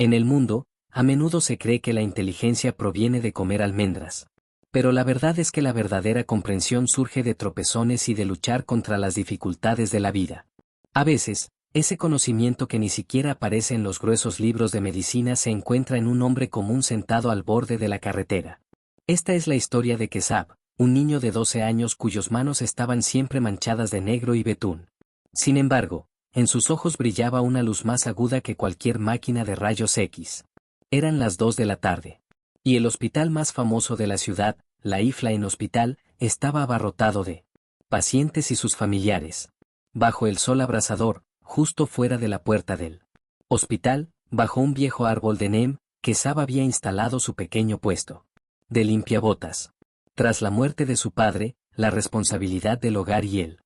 En el mundo, a menudo se cree que la inteligencia proviene de comer almendras. Pero la verdad es que la verdadera comprensión surge de tropezones y de luchar contra las dificultades de la vida. A veces, ese conocimiento que ni siquiera aparece en los gruesos libros de medicina se encuentra en un hombre común sentado al borde de la carretera. Esta es la historia de Kesab, un niño de 12 años cuyas manos estaban siempre manchadas de negro y betún. Sin embargo, en sus ojos brillaba una luz más aguda que cualquier máquina de rayos X. Eran las 2 de la tarde. Y el hospital más famoso de la ciudad, la Iflain Hospital, estaba abarrotado de pacientes y sus familiares. Bajo el sol abrasador, justo fuera de la puerta del hospital, bajo un viejo árbol de neem, Kesab había instalado su pequeño puesto de limpiabotas. Tras la muerte de su padre, la responsabilidad del hogar y el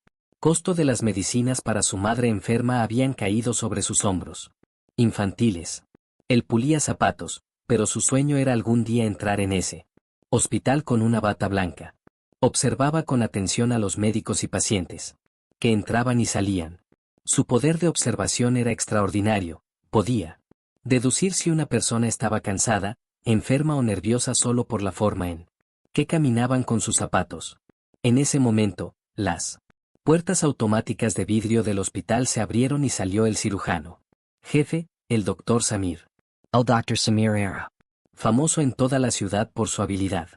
costo de las medicinas para su madre enferma habían caído sobre sus hombros infantiles. Él pulía zapatos, pero su sueño era algún día entrar en ese hospital con una bata blanca. Observaba con atención a los médicos y pacientes que entraban y salían. Su poder de observación era extraordinario, podía deducir si una persona estaba cansada, enferma o nerviosa solo por la forma en que caminaban con sus zapatos. En ese momento, las puertas automáticas de vidrio del hospital se abrieron y salió el cirujano jefe, el doctor Samir. El Dr. Samir era famoso en toda la ciudad por su habilidad.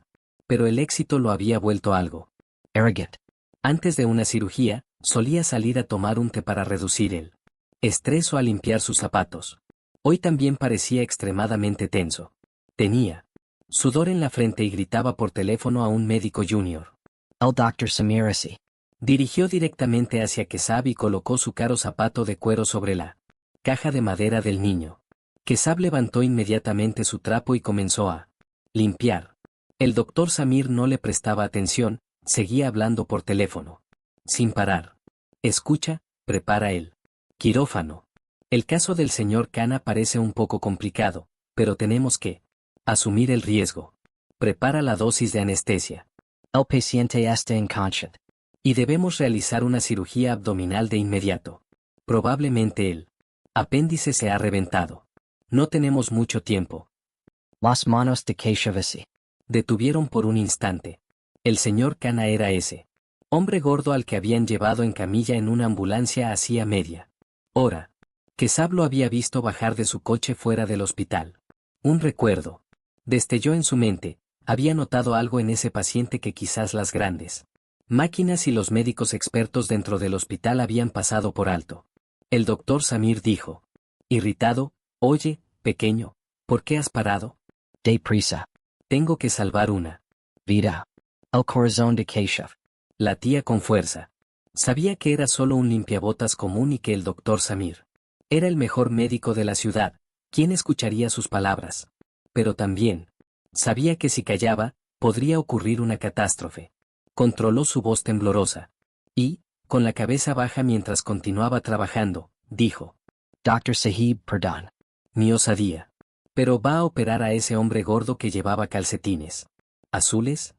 Pero el éxito lo había vuelto algo arrogant. Antes de una cirugía, solía salir a tomar un té para reducir el estrés o a limpiar sus zapatos. Hoy también parecía extremadamente tenso. Tenía sudor en la frente y gritaba por teléfono a un médico junior. El Dr. Samir así. Dirigió directamente hacia Kesab y colocó su caro zapato de cuero sobre la caja de madera del niño. Kesab levantó inmediatamente su trapo y comenzó a limpiar. El doctor Samir no le prestaba atención, seguía hablando por teléfono. Sin parar. Escucha, prepara el quirófano. El caso del señor Khanna parece un poco complicado, pero tenemos que asumir el riesgo. Prepara la dosis de anestesia. El paciente está inconsciente. Y debemos realizar una cirugía abdominal de inmediato. Probablemente el apéndice se ha reventado. No tenemos mucho tiempo. Las manos de Keshav así. Detuvieron por un instante. El señor Khanna era ese hombre gordo al que habían llevado en camilla en una ambulancia hacía media hora. Kesab lo había visto bajar de su coche fuera del hospital. Un recuerdo destelló en su mente, había notado algo en ese paciente que quizás las grandes máquinas y los médicos expertos dentro del hospital habían pasado por alto. El doctor Samir dijo, irritado, oye, pequeño, ¿por qué has parado? Deprisa. Tengo que salvar una Vida. El corazón de Keshav. Latía con fuerza. Sabía que era solo un limpiabotas común y que el doctor Samir era el mejor médico de la ciudad. ¿Quién escucharía sus palabras? Pero también sabía que si callaba, podría ocurrir una catástrofe. Controló su voz temblorosa. Y, con la cabeza baja mientras continuaba trabajando, dijo, Dr. Sahib, perdón. mi osadía. Pero va a operar a ese hombre gordo que llevaba calcetines azules.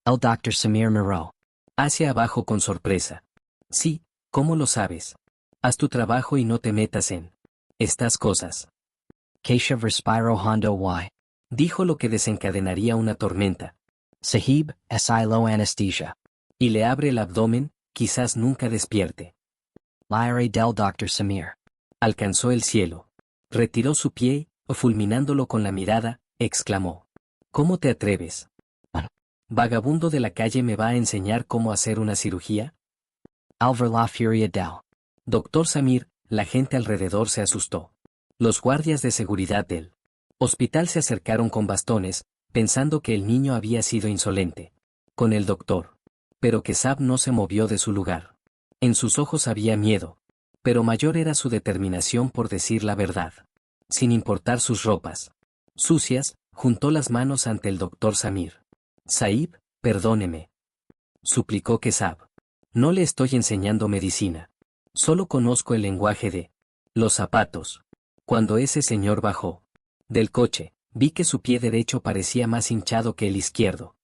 El Dr. Samir miró hacia abajo con sorpresa. Sí, ¿cómo lo sabes? Haz tu trabajo y no te metas en estas cosas. Keshav respiró hondo y dijo lo que desencadenaría una tormenta. Sahib, asilo anesthesia. Y le abre el abdomen, quizás nunca despierte. Lyre del Dr. Samir. Alcanzó el cielo. Retiró su pie, fulminándolo con la mirada, exclamó. ¿Cómo te atreves? ¿Vagabundo de la calle me va a enseñar cómo hacer una cirugía? Alver la furia del Doctor Samir, la gente alrededor se asustó. Los guardias de seguridad del hospital se acercaron con bastones, pensando que el niño había sido insolente con el doctor. Pero Kesab no se movió de su lugar. En sus ojos había miedo, pero mayor era su determinación por decir la verdad. Sin importar sus ropas sucias, juntó las manos ante el doctor Samir. Sahib, perdóneme, suplicó Kesab. No le estoy enseñando medicina. Solo conozco el lenguaje de los zapatos. Cuando ese señor bajó del coche, vi que su pie derecho parecía más hinchado que el izquierdo.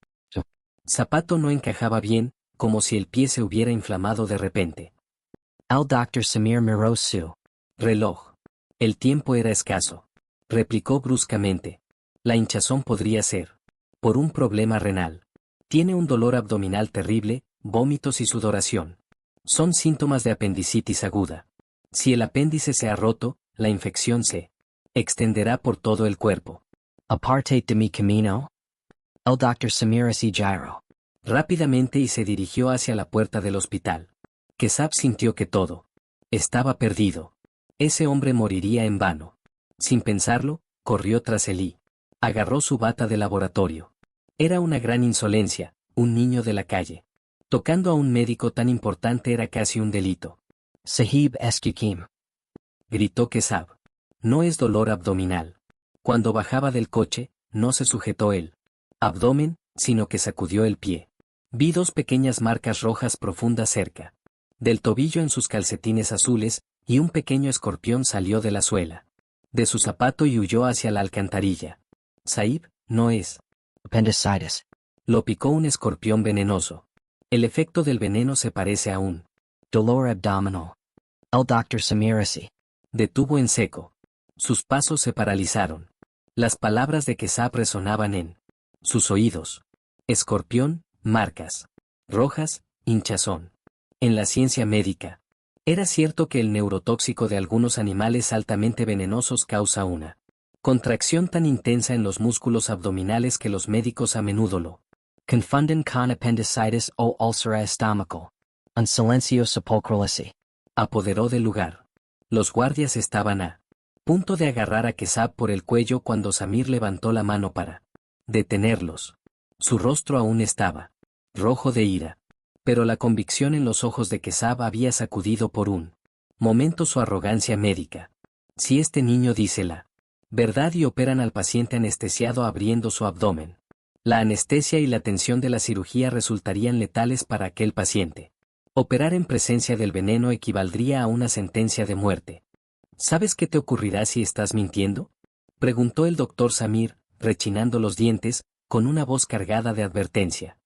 Zapato no encajaba bien, como si el pie se hubiera inflamado de repente. El Dr. Samir miró su reloj. El tiempo era escaso. replicó bruscamente. La hinchazón podría ser por un problema renal. Tiene un dolor abdominal terrible, vómitos y sudoración. Son síntomas de apendicitis aguda. Si el apéndice se ha roto, la infección se extenderá por todo el cuerpo. Aparte de mi camino? El Dr. Samir se giró. Rápidamente y se dirigió hacia la puerta del hospital. Kesab sintió que todo estaba perdido. Ese hombre moriría en vano. Sin pensarlo, corrió tras Elí. Agarró su bata de laboratorio. Era una gran insolencia, un niño de la calle. Tocando a un médico tan importante era casi un delito. Sahib Eskukim. Gritó Kesab. No es dolor abdominal. Cuando bajaba del coche, no se sujetó el abdomen, sino que sacudió el pie. Vi 2 pequeñas marcas rojas profundas cerca del tobillo en sus calcetines azules, y un pequeño escorpión salió de la suela de su zapato y huyó hacia la alcantarilla. Sahib, no es Appendicitis. Lo picó un escorpión venenoso. El efecto del veneno se parece a un Dolor abdominal. El Dr. Samir se detuvo en seco. Sus pasos se paralizaron. Las palabras de Kesab resonaban en sus oídos. Escorpión, marcas rojas, hinchazón. En la ciencia médica, era cierto que el neurotóxico de algunos animales altamente venenosos causa una contracción tan intensa en los músculos abdominales que los médicos a menudo lo confunden con appendicitis o úlcera estomacal. Un silencio sepulcral se apoderó del lugar. Los guardias estaban a punto de agarrar a Kesab por el cuello cuando Samir levantó la mano para detenerlos. Su rostro aún estaba rojo de ira. Pero la convicción en los ojos de Kesab había sacudido por un momento su arrogancia médica. Si este niño dice la verdad y operan al paciente anestesiado abriendo su abdomen, la anestesia y la tensión de la cirugía resultarían letales para aquel paciente. Operar en presencia del veneno equivaldría a una sentencia de muerte. ¿Sabes qué te ocurrirá si estás mintiendo?, preguntó el doctor Samir, rechinando los dientes, con una voz cargada de advertencia.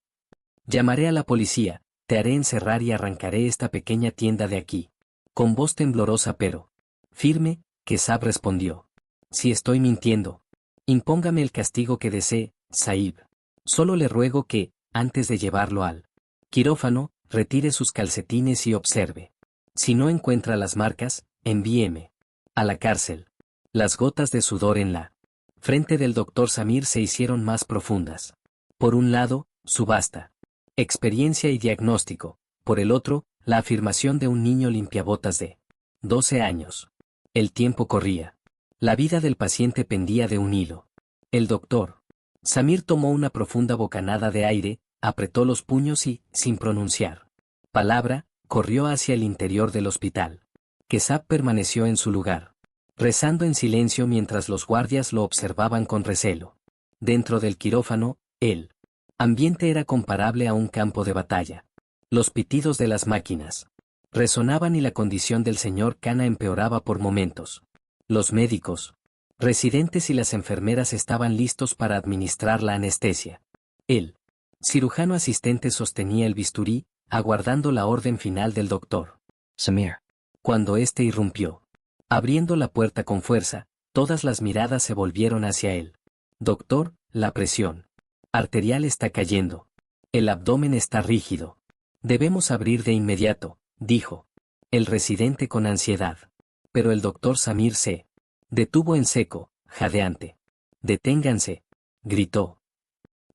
Llamaré a la policía. Te haré encerrar y arrancaré esta pequeña tienda de aquí. Con voz temblorosa pero firme, Kesab respondió. Si estoy mintiendo, impóngame el castigo que desee, Sahib. Solo le ruego que, antes de llevarlo al quirófano, retire sus calcetines y observe. Si no encuentra las marcas, envíeme a la cárcel. Las gotas de sudor en la frente del doctor Samir se hicieron más profundas. Por un lado, subasta, experiencia y diagnóstico, por el otro, la afirmación de un niño limpiabotas de 12 años. El tiempo corría. La vida del paciente pendía de un hilo. El doctor Samir tomó una profunda bocanada de aire, apretó los puños y, sin pronunciar palabra, corrió hacia el interior del hospital. Kesab permaneció en su lugar, rezando en silencio mientras los guardias lo observaban con recelo. Dentro del quirófano, el ambiente era comparable a un campo de batalla. Los pitidos de las máquinas resonaban y la condición del señor Kana empeoraba por momentos. Los médicos, residentes y las enfermeras estaban listos para administrar la anestesia. El cirujano asistente sostenía el bisturí, aguardando la orden final del doctor Samir. Cuando éste irrumpió, abriendo la puerta con fuerza, todas las miradas se volvieron hacia él. Doctor, la presión arterial está cayendo. El abdomen está rígido. Debemos abrir de inmediato, dijo el residente con ansiedad. Pero el doctor Samir se detuvo en seco, jadeante. Deténganse, gritó.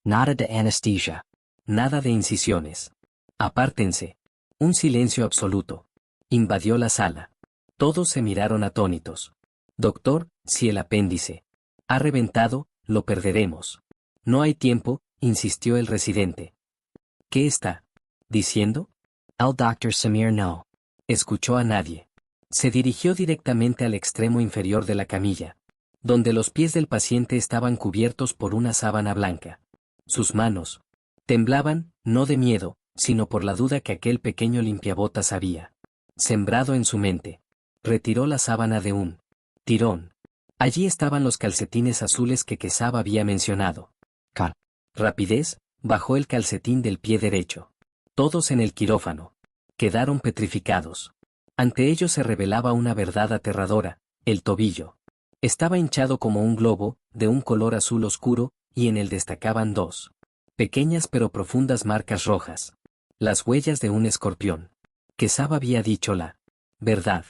Nada de anestesia. Nada de incisiones. Apártense. Un silencio absoluto invadió la sala. Todos se miraron atónitos. Doctor, si el apéndice ha reventado, lo perderemos. No hay tiempo, insistió el residente. ¿Qué está diciendo? El Dr. Samir no escuchó a nadie. Se dirigió directamente al extremo inferior de la camilla, donde los pies del paciente estaban cubiertos por una sábana blanca. Sus manos temblaban, no de miedo, sino por la duda que aquel pequeño limpiabotas había sembrado en su mente. Retiró la sábana de un tirón. Allí estaban los calcetines azules que Kesab había mencionado. Con rapidez, bajó el calcetín del pie derecho. Todos en el quirófano quedaron petrificados. Ante ellos se revelaba una verdad aterradora: el tobillo Estaba hinchado como un globo, de un color azul oscuro, y en él destacaban dos pequeñas pero profundas marcas rojas. Las huellas de un escorpión. Quesada había dicho la verdad.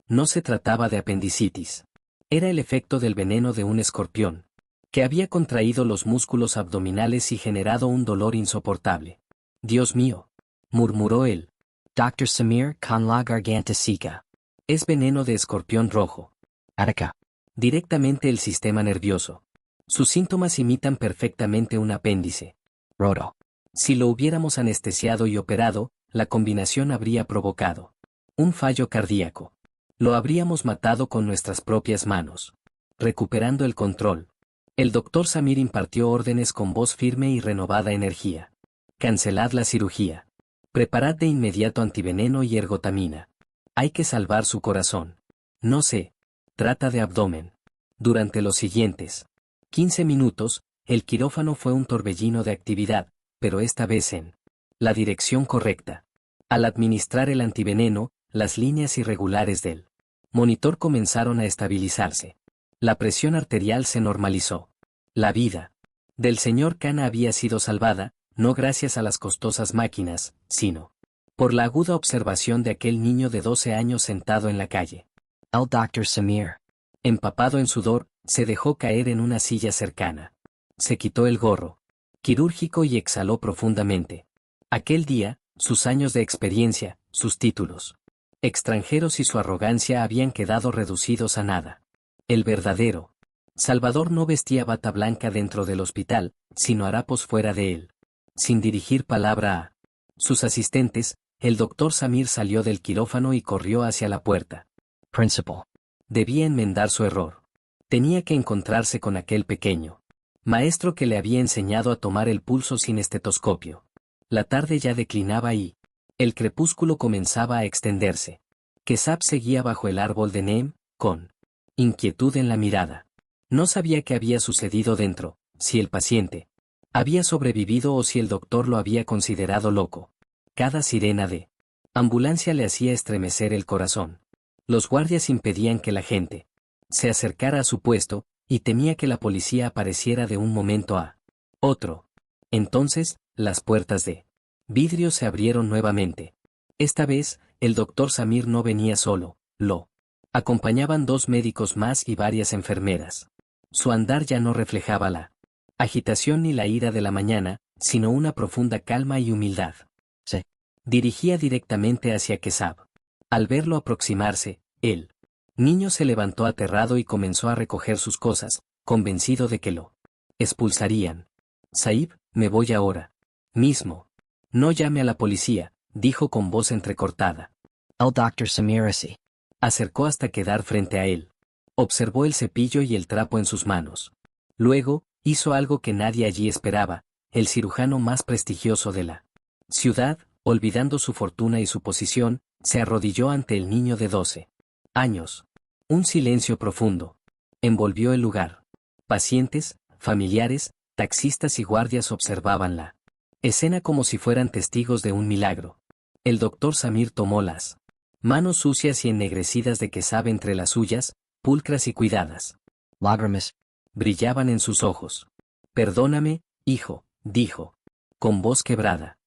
No se trataba de apendicitis. Era el efecto del veneno de un escorpión, que había contraído los músculos abdominales y generado un dolor insoportable. Dios mío, murmuró él. Dr. Samir con la garganta seca. Es veneno de escorpión rojo. Ataca Directamente el sistema nervioso. Sus síntomas imitan perfectamente un apéndice. roto. Si lo hubiéramos anestesiado y operado, la combinación habría provocado un fallo cardíaco. Lo habríamos matado con nuestras propias manos. Recuperando el control, el doctor Samir impartió órdenes con voz firme y renovada energía. Cancelad la cirugía. Preparad de inmediato antiveneno y ergotamina. Hay que salvar su corazón. No sé. Trata de abdomen. Durante los siguientes 15 minutos, el quirófano fue un torbellino de actividad, pero esta vez en la dirección correcta. Al administrar el antiveneno, las líneas irregulares del monitor comenzaron a estabilizarse. La presión arterial se normalizó. La vida del señor Khanna había sido salvada, no gracias a las costosas máquinas, sino por la aguda observación de aquel niño de 12 años sentado en la calle. El Dr. Samir. Empapado en sudor, se dejó caer en una silla cercana. Se quitó el gorro quirúrgico y exhaló profundamente. Aquel día, sus años de experiencia, sus títulos extranjeros y su arrogancia habían quedado reducidos a nada. El verdadero Salvador no vestía bata blanca dentro del hospital, sino harapos fuera de él. Sin dirigir palabra a sus asistentes, el doctor Samir salió del quirófano y corrió hacia la puerta. Principal. Debía enmendar su error. Tenía que encontrarse con aquel pequeño maestro que le había enseñado a tomar el pulso sin estetoscopio. La tarde ya declinaba y el crepúsculo comenzaba a extenderse. Quesada seguía bajo el árbol de Neem, con inquietud en la mirada. No sabía qué había sucedido dentro, si el paciente había sobrevivido o si el doctor lo había considerado loco. Cada sirena de ambulancia le hacía estremecer el corazón. Los guardias impedían que la gente se acercara a su puesto, y temía que la policía apareciera de un momento a otro. Entonces, las puertas de vidrio se abrieron nuevamente. Esta vez, el doctor Samir no venía solo, lo acompañaban dos médicos más y varias enfermeras. Su andar ya no reflejaba la agitación ni la ira de la mañana, sino una profunda calma y humildad. Se dirigía directamente hacia Quesada. Al verlo aproximarse, el niño se levantó aterrado y comenzó a recoger sus cosas, convencido de que lo expulsarían. Saib, me voy ahora mismo. No llame a la policía, dijo con voz entrecortada. El Dr. Samir así. Acercó hasta quedar frente a él. Observó el cepillo y el trapo en sus manos. Luego, hizo algo que nadie allí esperaba, el cirujano más prestigioso de la ciudad, olvidando su fortuna y su posición, se arrodilló ante el niño de 12 años. Un silencio profundo envolvió el lugar. Pacientes, familiares, taxistas y guardias observaban la escena como si fueran testigos de un milagro. El doctor Samir tomó las manos sucias y ennegrecidas de Quesada entre las suyas, pulcras y cuidadas. Lágrimas brillaban en sus ojos. Perdóname, hijo, dijo, con voz quebrada.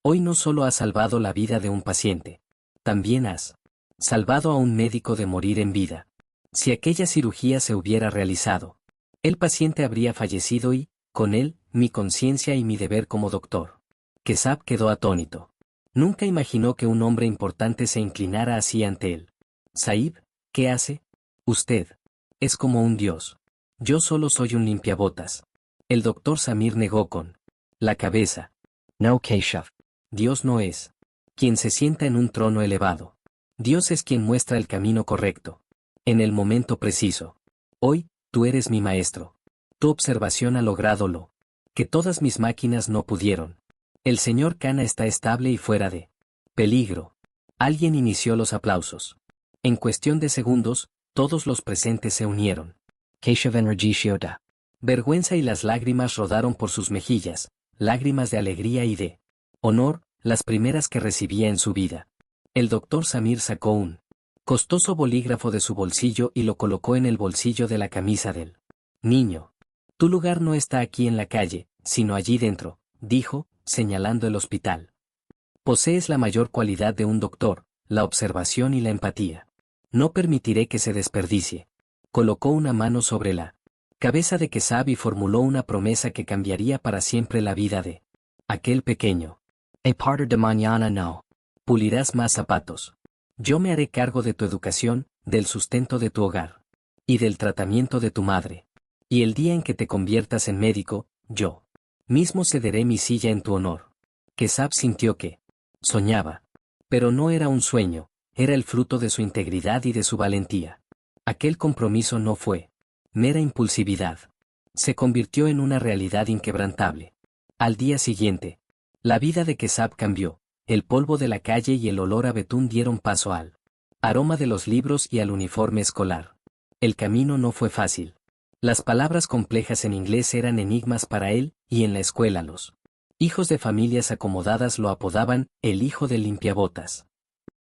Hoy no solo has salvado la vida de un paciente, también has salvado a un médico de morir en vida. Si aquella cirugía se hubiera realizado, el paciente habría fallecido y, con él, mi conciencia y mi deber como doctor. Quesada quedó atónito. Nunca imaginó que un hombre importante se inclinara así ante él. Saib, ¿qué hace? Usted es como un dios. Yo solo soy un limpiabotas. El doctor Samir negó con la cabeza. No Keshav. Dios no es quien se sienta en un trono elevado. Dios es quien muestra el camino correcto. En el momento preciso. Hoy, tú eres mi maestro. Tu observación ha logrado lo que todas mis máquinas no pudieron. El señor Khanna está estable y fuera de peligro. Alguien inició los aplausos. En cuestión de segundos, todos los presentes se unieron. Keshav en Regishioda. Vergüenza y las lágrimas rodaron por sus mejillas, lágrimas de alegría y de honor, las primeras que recibía en su vida. El doctor Samir sacó un Costoso bolígrafo de su bolsillo y lo colocó en el bolsillo de la camisa del niño. Tu lugar no está aquí en la calle, sino allí dentro, dijo, señalando el hospital. Posees la mayor cualidad de un doctor, la observación y la empatía. No permitiré que se desperdicie. Colocó una mano sobre la cabeza de Kesab y formuló una promesa que cambiaría para siempre la vida de aquel pequeño. A partir de mañana no. Pulirás más zapatos. Yo me haré cargo de tu educación, del sustento de tu hogar. Y del tratamiento de tu madre. Y el día en que te conviertas en médico, yo mismo cederé mi silla en tu honor. Kesab sintió que soñaba. Pero no era un sueño, era el fruto de su integridad y de su valentía. Aquel compromiso no fue mera impulsividad. Se convirtió en una realidad inquebrantable. Al día siguiente, la vida de Kesab cambió. El polvo de la calle y el olor a betún dieron paso al aroma de los libros y al uniforme escolar. El camino no fue fácil. Las palabras complejas en inglés eran enigmas para él, y en la escuela los hijos de familias acomodadas lo apodaban el hijo del limpiabotas.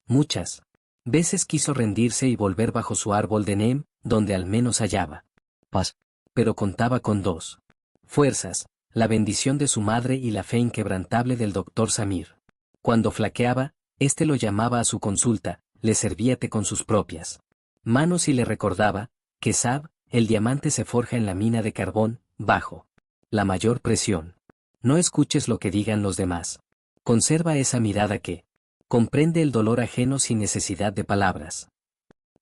Muchas veces quiso rendirse y volver bajo su árbol de Neem, donde al menos hallaba paz. Pero contaba con dos fuerzas, la bendición de su madre y la fe inquebrantable del doctor Samir. Cuando flaqueaba, éste lo llamaba a su consulta, le servía té con sus propias manos y le recordaba, Kesab, el diamante se forja en la mina de carbón, bajo la mayor presión. No escuches lo que digan los demás. Conserva esa mirada que comprende el dolor ajeno sin necesidad de palabras.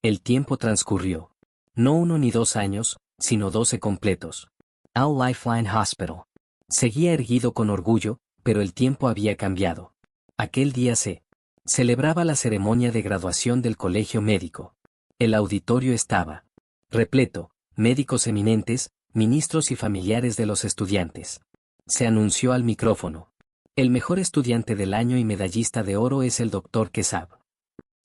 El tiempo transcurrió. No 1 ni 2 años, sino 12 completos. Al Lifeline Hospital. Seguía erguido con orgullo, pero el tiempo había cambiado. Aquel día se celebraba la ceremonia de graduación del colegio médico. El auditorio estaba repleto, médicos eminentes, ministros y familiares de los estudiantes. Se anunció al micrófono. El mejor estudiante del año y medallista de oro es el doctor Kesab.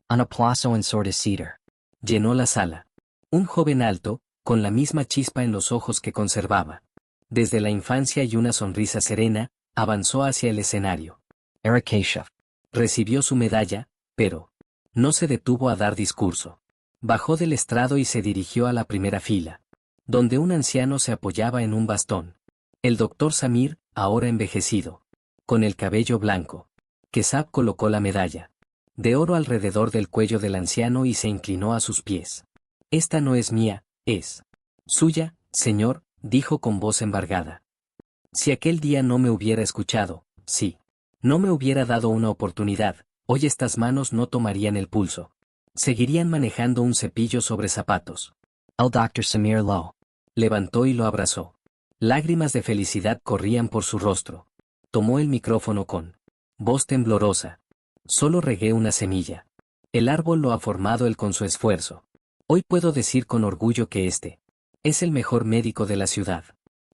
Un aplauso en Cedar. Llenó la sala. Un joven alto, con la misma chispa en los ojos que conservaba desde la infancia y una sonrisa serena, avanzó hacia el escenario. Eric Keshav. Recibió su medalla, pero no se detuvo a dar discurso. Bajó del estrado y se dirigió a la primera fila, donde un anciano se apoyaba en un bastón. El doctor Samir, ahora envejecido, con el cabello blanco. Kesab colocó la medalla de oro alrededor del cuello del anciano y se inclinó a sus pies. Esta no es mía, es suya, señor, dijo con voz embargada. Si aquel día no me hubiera escuchado, si no me hubiera dado una oportunidad, hoy estas manos no tomarían el pulso. Seguirían manejando un cepillo sobre zapatos. El Dr. Samir Lowe. Levantó y lo abrazó. Lágrimas de felicidad corrían por su rostro. Tomó el micrófono con voz temblorosa. Solo regué una semilla. El árbol lo ha formado él con su esfuerzo. Hoy puedo decir con orgullo que este es el mejor médico de la ciudad.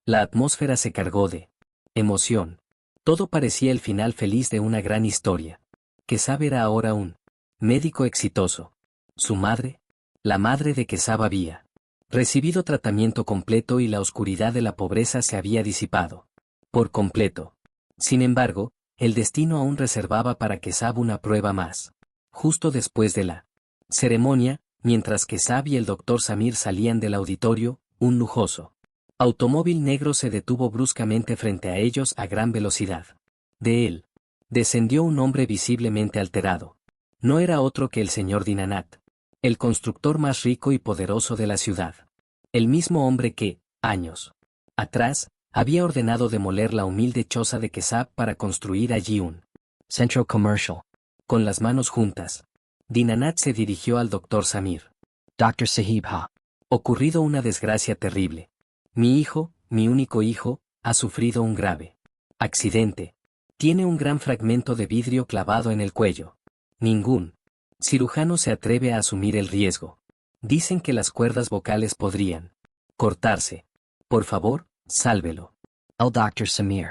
La atmósfera se cargó de emoción. Todo parecía el final feliz de una gran historia. Kesab era ahora un médico exitoso. Su madre, la madre de Kesab había recibido tratamiento completo y la oscuridad de la pobreza se había disipado por completo. Sin embargo, el destino aún reservaba para Kesab una prueba más. Justo después de la ceremonia, mientras Kesab y el doctor Samir salían del auditorio, un lujoso automóvil negro se detuvo bruscamente frente a ellos a gran velocidad. De él descendió un hombre visiblemente alterado. No era otro que el señor Dinanat, el constructor más rico y poderoso de la ciudad. El mismo hombre que, años atrás, había ordenado demoler la humilde choza de Kesab para construir allí un Centro Comercial. Con las manos juntas, Dinanat se dirigió al doctor Samir. Dr. Sahib ha ocurrido una desgracia terrible. Mi hijo, mi único hijo, ha sufrido un grave accidente. Tiene un gran fragmento de vidrio clavado en el cuello. Ningún cirujano se atreve a asumir el riesgo. Dicen que las cuerdas vocales podrían cortarse. Por favor, sálvelo. El Dr. Samir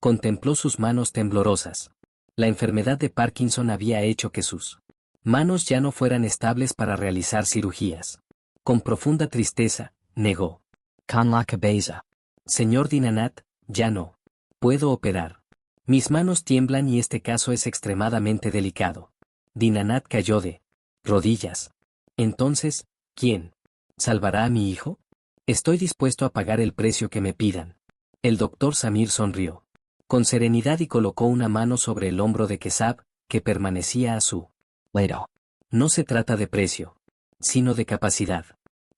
Contempló sus manos temblorosas. La enfermedad de Parkinson había hecho que sus manos ya no fueran estables para realizar cirugías. Con profunda tristeza, negó. Con la cabeza. Señor Dinanat, ya no puedo operar. Mis manos tiemblan y este caso es extremadamente delicado. Dinanat cayó de rodillas. Entonces, ¿quién salvará a mi hijo? Estoy dispuesto a pagar el precio que me pidan. El doctor Samir sonrió con serenidad y colocó una mano sobre el hombro de Kesab, que permanecía a su lado. No se trata de precio, sino de capacidad.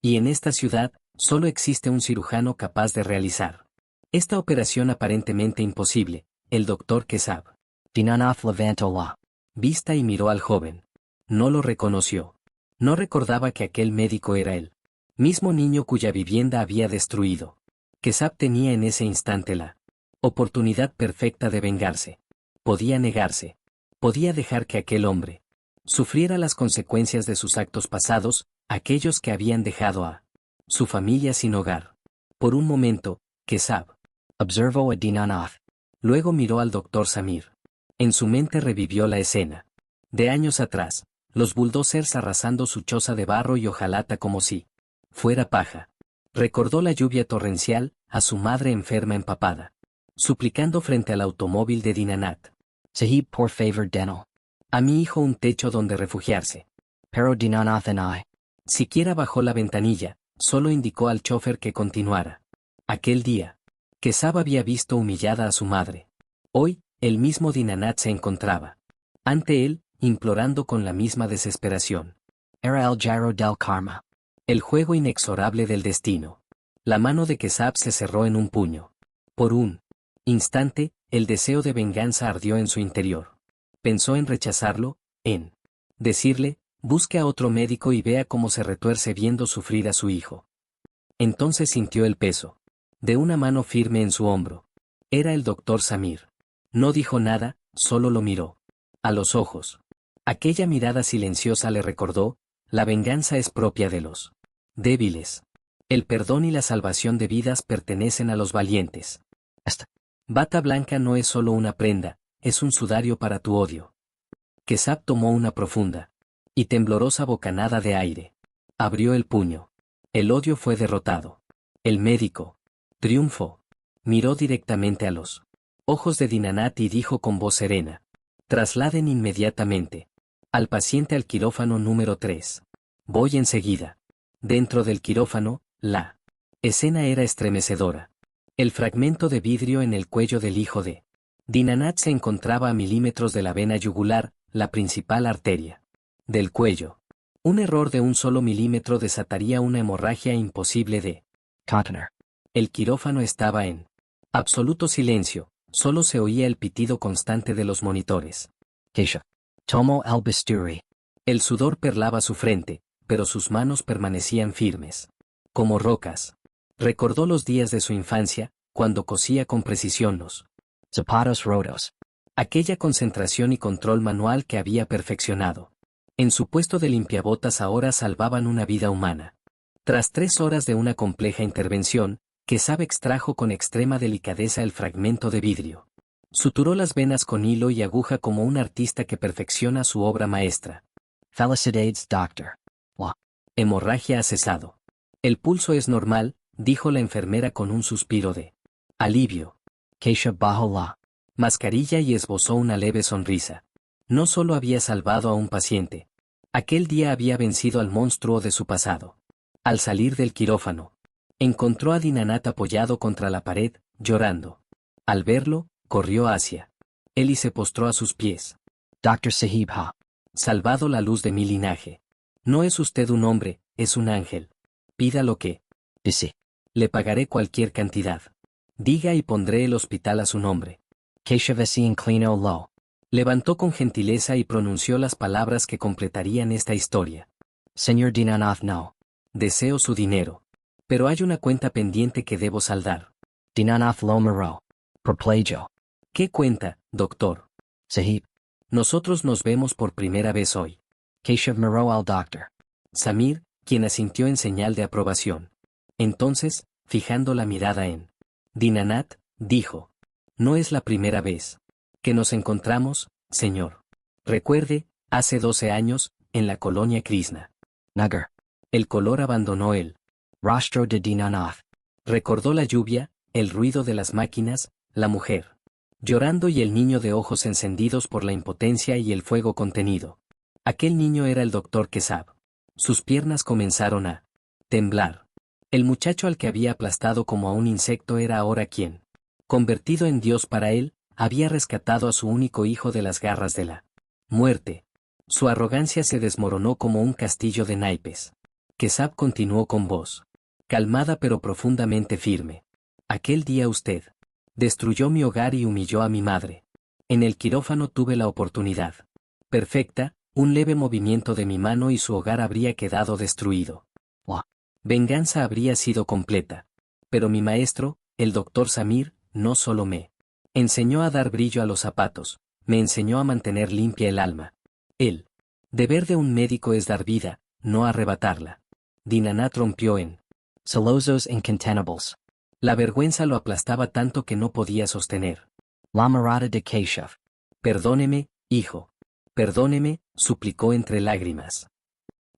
Y en esta ciudad, solo existe un cirujano capaz de realizar esta operación aparentemente imposible, el doctor Kesab. Dinanath levantó la Vista y miró al joven. No lo reconoció. No recordaba que aquel médico era él mismo niño cuya vivienda había destruido. Kesab tenía en ese instante la oportunidad perfecta de vengarse. Podía negarse. Podía dejar que aquel hombre sufriera las consecuencias de sus actos pasados, aquellos que habían dejado a su familia sin hogar. Por un momento, Kesab observó a Dinanath. Luego miró al doctor Samir. En su mente revivió la escena de años atrás, los bulldozers arrasando su choza de barro y hojalata como si fuera paja. Recordó la lluvia torrencial, a su madre enferma empapada, suplicando frente al automóvil de Dinanath. Sahib, por favor, denno A mi hijo un techo donde refugiarse. Pero Dinanath and I. Siquiera bajó la ventanilla, solo indicó al chofer que continuara. Aquel día, Kesab había visto humillada a su madre. Hoy, el mismo Dinanath se encontraba ante él, implorando con la misma desesperación. Era el giro del karma. El juego inexorable del destino. La mano de Kesab se cerró en un puño. Por un instante, el deseo de venganza ardió en su interior. Pensó en rechazarlo, en decirle, busque a otro médico y vea cómo se retuerce viendo sufrir a su hijo. Entonces sintió el peso de una mano firme en su hombro. Era el doctor Samir. No dijo nada, solo lo miró a los ojos. Aquella mirada silenciosa le recordó, la venganza es propia de los débiles. El perdón y la salvación de vidas pertenecen a los valientes. Esta Bata blanca no es solo una prenda, es un sudario para tu odio. Kesab tomó una profunda y temblorosa bocanada de aire. Abrió el puño. El odio fue derrotado. El médico triunfó. Miró directamente a los ojos de Dinanath y dijo con voz serena: trasladen inmediatamente al paciente al quirófano número 3. Voy enseguida. Dentro del quirófano, la escena era estremecedora. El fragmento de vidrio en el cuello del hijo de Dinanath se encontraba a milímetros de la vena yugular, la principal arteria del cuello. Un error de un solo milímetro desataría una hemorragia imposible de contener. El quirófano estaba en absoluto silencio, solo se oía el pitido constante de los monitores. Kesha tomó el bisturi. El sudor perlaba su frente, pero sus manos permanecían firmes, como rocas. Recordó los días de su infancia, cuando cosía con precisión los zapatos rotos. Aquella concentración y control manual que había perfeccionado. En su puesto de limpiabotas ahora salvaban una vida humana. Tras 3 horas de una compleja intervención, Kesab extrajo con extrema delicadeza el fragmento de vidrio. Suturó las venas con hilo y aguja como un artista que perfecciona su obra maestra. Felicidades, doctor. La hemorragia ha cesado. El pulso es normal, dijo la enfermera con un suspiro de alivio. Kesha bajó la mascarilla y esbozó una leve sonrisa. No solo había salvado a un paciente. Aquel día había vencido al monstruo de su pasado. Al salir del quirófano, encontró a Dinanath apoyado contra la pared, llorando. Al verlo, corrió hacia él y se postró a sus pies. Dr. Sahib ha salvado la luz de mi linaje. No es usted un hombre, es un ángel. Pida lo que dice. Le pagaré cualquier cantidad. Diga y pondré el hospital a su nombre. Kesha se inclinó low. Levantó con gentileza y pronunció las palabras que completarían esta historia. Señor Dinanath, no. Deseo su dinero. Pero hay una cuenta pendiente que debo saldar. Dinanath lo miró. Perplejo. ¿Qué cuenta, doctor? Sahib. Nosotros nos vemos por primera vez hoy. Keshav miró al doctor. Samir, quien asintió en señal de aprobación. Entonces, fijando la mirada en Dinanath, dijo: no es la primera vez que nos encontramos, señor. Recuerde, hace 12 años, en la colonia Krishna. Nagar. El color abandonó el rostro de Dinanath. Recordó la lluvia, el ruido de las máquinas, la mujer llorando y el niño de ojos encendidos por la impotencia y el fuego contenido. Aquel niño era el doctor Kesab. Sus piernas comenzaron a temblar. El muchacho al que había aplastado como a un insecto era ahora quien, convertido en Dios para él, había rescatado a su único hijo de las garras de la muerte. Su arrogancia se desmoronó como un castillo de naipes. Quesab continuó con voz calmada pero profundamente firme. Aquel día usted destruyó mi hogar y humilló a mi madre. En el quirófano tuve la oportunidad perfecta, un leve movimiento de mi mano y su hogar habría quedado destruido. La venganza habría sido completa. Pero mi maestro, el doctor Samir, no solo me enseñó a dar brillo a los zapatos, me enseñó a mantener limpia el alma. El deber de un médico es dar vida, no arrebatarla. Dinanath rompió en sollozos incontenibles. La vergüenza lo aplastaba tanto que no podía sostener. La mirada de Keshav. Perdóneme, hijo. Perdóneme, suplicó entre lágrimas.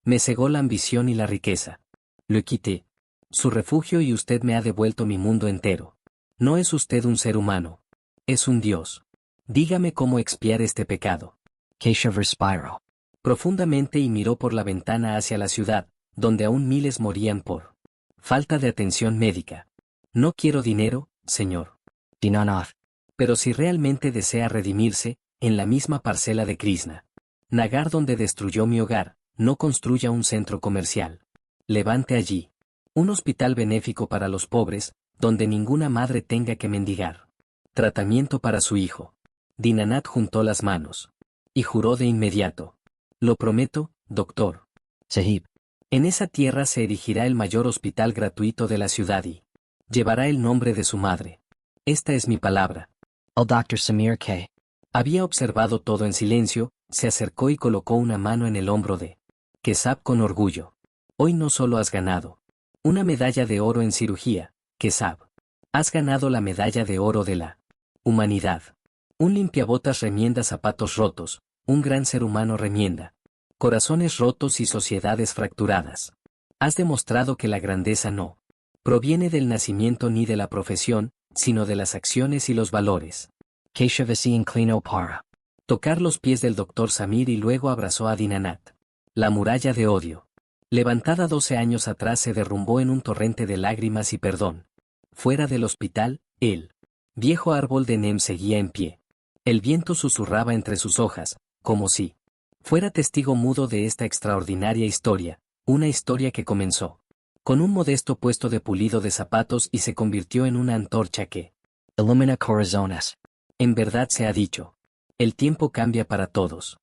Me cegó la ambición y la riqueza. Lo quité. Su refugio y usted me ha devuelto mi mundo entero. No es usted un ser humano. Es un Dios. Dígame cómo expiar este pecado. Keshav respiró profundamente y miró por la ventana hacia la ciudad, donde aún miles morían por falta de atención médica. No quiero dinero, señor. Dinanath. Pero si realmente desea redimirse, en la misma parcela de Krishna, Nagar donde destruyó mi hogar, no construya un centro comercial. Levante allí un hospital benéfico para los pobres, donde ninguna madre tenga que mendigar tratamiento para su hijo. Dinanath juntó las manos y juró de inmediato. Lo prometo, doctor. Sahib. En esa tierra se erigirá el mayor hospital gratuito de la ciudad y llevará el nombre de su madre. Esta es mi palabra. El Dr. Samir K. Había observado todo en silencio, se acercó y colocó una mano en el hombro de Kesab con orgullo. Hoy no solo has ganado una medalla de oro en cirugía, Kesab. Has ganado la medalla de oro de la humanidad. Un limpiabotas remienda zapatos rotos, un gran ser humano remienda corazones rotos y sociedades fracturadas. Has demostrado que la grandeza no proviene del nacimiento ni de la profesión, sino de las acciones y los valores. Keshav se inclinó para tocar los pies del doctor Samir y luego abrazó a Dinanath. La muralla de odio, levantada 12 años atrás, se derrumbó en un torrente de lágrimas y perdón. Fuera del hospital, el viejo árbol de Nem seguía en pie. El viento susurraba entre sus hojas, como si fuera testigo mudo de esta extraordinaria historia, una historia que comenzó con un modesto puesto de pulido de zapatos y se convirtió en una antorcha que ilumina corazones. En verdad se ha dicho. El tiempo cambia para todos.